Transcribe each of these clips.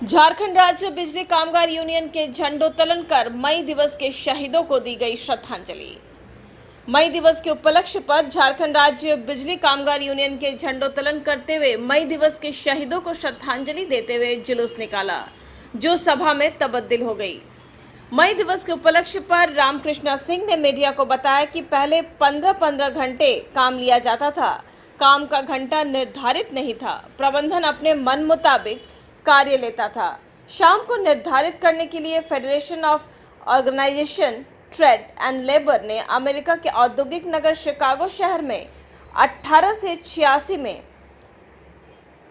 झारखंड राज्य बिजली कामगार यूनियन के झंडोत्तोलन कर मई दिवस के शहीदों को दी गई श्रद्धांजलि। मई दिवस के उपलक्ष्य पर झारखंड राज्य बिजली कामगार यूनियन के झंडोत्तोलन करते हुए मई दिवस के शहीदों को श्रद्धांजलि देते हुए जुलूस निकाला, जो सभा में तब्दील हो गई। मई दिवस के उपलक्ष्य पर रामकृष्ण सिंह ने मीडिया को बताया कि पहले 15-15 घंटे काम लिया जाता था। काम का घंटा निर्धारित नहीं था, प्रबंधन अपने मन मुताबिक कार्य लेता था। शाम को निर्धारित करने के लिए federation of organisation trade and labour ने अमेरिका के औद्योगिक नगर शिकागो शहर में 18 से 86 में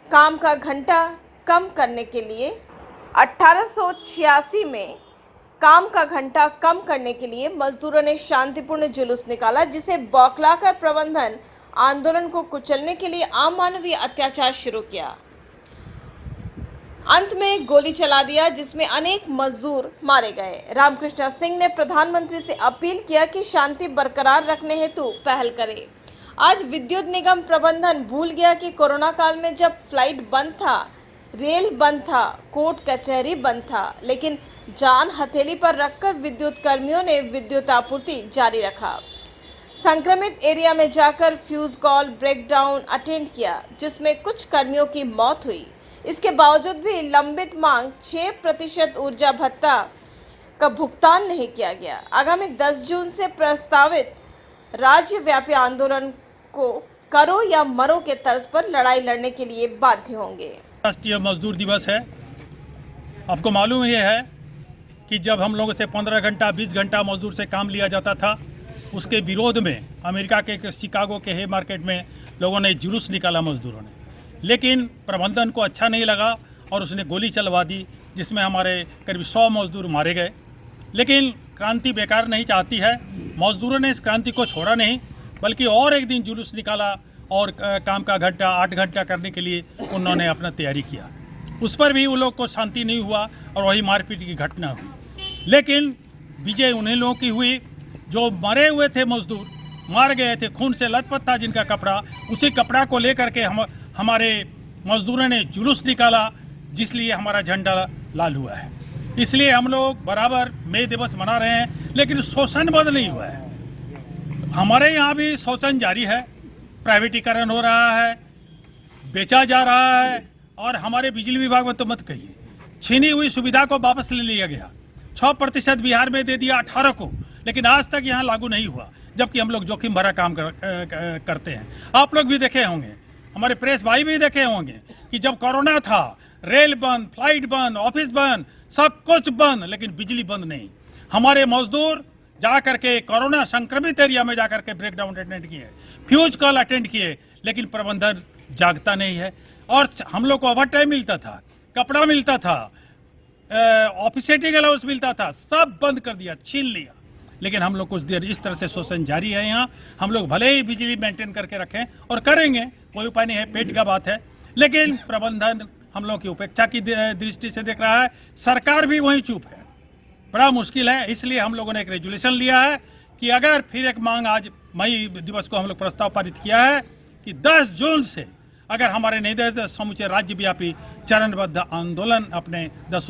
काम का घंटा कम करने के लिए 1886 में काम का घंटा कम करने के लिए मजदूरों ने शांतिपूर्ण जुलूस निकाला, जिसे बौखलाकर प्रबंधन आंदोलन को कुचलने के लिए अमानवीय अत्याचार शुरू किया। अंत में गोली चला दिया, जिसमें अनेक मजदूर मारे गए। रामकृष्ण सिंह ने प्रधानमंत्री से अपील किया कि शांति बरकरार रखने हेतु पहल करे। आज विद्युत निगम प्रबंधन भूल गया कि कोरोना काल में जब फ्लाइट बंद था, रेल बंद था, कोर्ट कचहरी बंद था, लेकिन जान हथेली पर रखकर विद्युत कर्मियों ने विद्युत आपूर्ति जारी रखा। संक्रमित एरिया में जाकर फ्यूज कॉल ब्रेकडाउन अटेंड किया, जिसमें कुछ कर्मियों की मौत हुई। इसके बावजूद भी लंबित मांग 6% ऊर्जा भत्ता का भुगतान नहीं किया गया। आगामी 10 जून से प्रस्तावित राज्यव्यापी आंदोलन को करो या मरो के तर्ज पर लड़ाई लड़ने के लिए बाध्य होंगे। राष्ट्रीय मजदूर दिवस है। आपको मालूम ही है कि जब हम लोगों से 15 घंटा 20 घंटा मजदूर से काम लिया जाता था, उसके विरोध में अमेरिका के शिकागो के हे मार्केट में लोगों ने जुलूस निकाला मजदूरों ने, लेकिन प्रबंधन को अच्छा नहीं लगा और उसने गोली चलवा दी, जिसमें हमारे करीब 100 मजदूर मारे गए। लेकिन क्रांति बेकार नहीं चाहती है। मजदूरों ने इस क्रांति को छोड़ा नहीं, बल्कि और एक दिन जुलूस निकाला और काम का घंटा 8 घंटा करने के लिए उन्होंने अपना तैयारी किया। उस पर भी उन लोग को शांति नहीं हुआ और वही मारपीट की घटना हुई। लेकिन विजय उन्हीं लोगों की हुई जो मरे हुए थे मजदूर, मार गए थे, खून से लथपथ था जिनका कपड़ा, उसी कपड़ा को लेकर के हमारे मजदूरों ने जुलूस निकाला, जिसलिए हमारा झंडा लाल हुआ है। इसलिए हम लोग बराबर मई दिवस मना रहे हैं, लेकिन शोषण बंद नहीं हुआ है। हमारे यहाँ भी शोषण जारी है, प्राइवेटीकरण हो रहा है, बेचा जा रहा है। और हमारे बिजली विभाग में तो मत कहिए, छीनी हुई सुविधा को वापस ले लिया गया। 6% बिहार में दे दिया 18 को, लेकिन आज तक यहाँ लागू नहीं हुआ, जबकि हम लोग जोखिम भरा काम करते हैं। आप लोग भी देखे होंगे, हमारे प्रेस भाई भी देखे होंगे कि जब कोरोना था, रेल बंद, फ्लाइट बंद, ऑफिस बंद, सब कुछ बंद, लेकिन बिजली बंद नहीं। हमारे मजदूर जा करके कोरोना संक्रमित एरिया में जाकर के ब्रेकडाउन अटेंड किए, फ्यूज कॉल अटेंड किए, लेकिन प्रबंधन जागता नहीं है। और हम लोग को ओवर टाइम मिलता था, कपड़ा मिलता था, ऑफिसेटिंग अलाउंस मिलता था, सब बंद कर दिया, छीन लिया। लेकिन हम लोग कुछ देर इस तरह से शोषण जारी है। यहाँ हम लोग भले ही बिजली मेंटेन करके रखें और करेंगे, कोई उपाय नहीं है, पेट का बात है, लेकिन प्रबंधन हम लोग की उपेक्षा की दृष्टि से देख रहा है। सरकार भी वहीं चुप है, बड़ा मुश्किल है। इसलिए हम लोगों ने एक रेजुलेशन लिया है कि अगर फिर एक मांग, आज मई दिवस को हम लोग प्रस्ताव पारित किया है कि 10 जून से अगर हमारे नहीं दे तो समूचे राज्यव्यापी चरणबद्ध आंदोलन अपने 10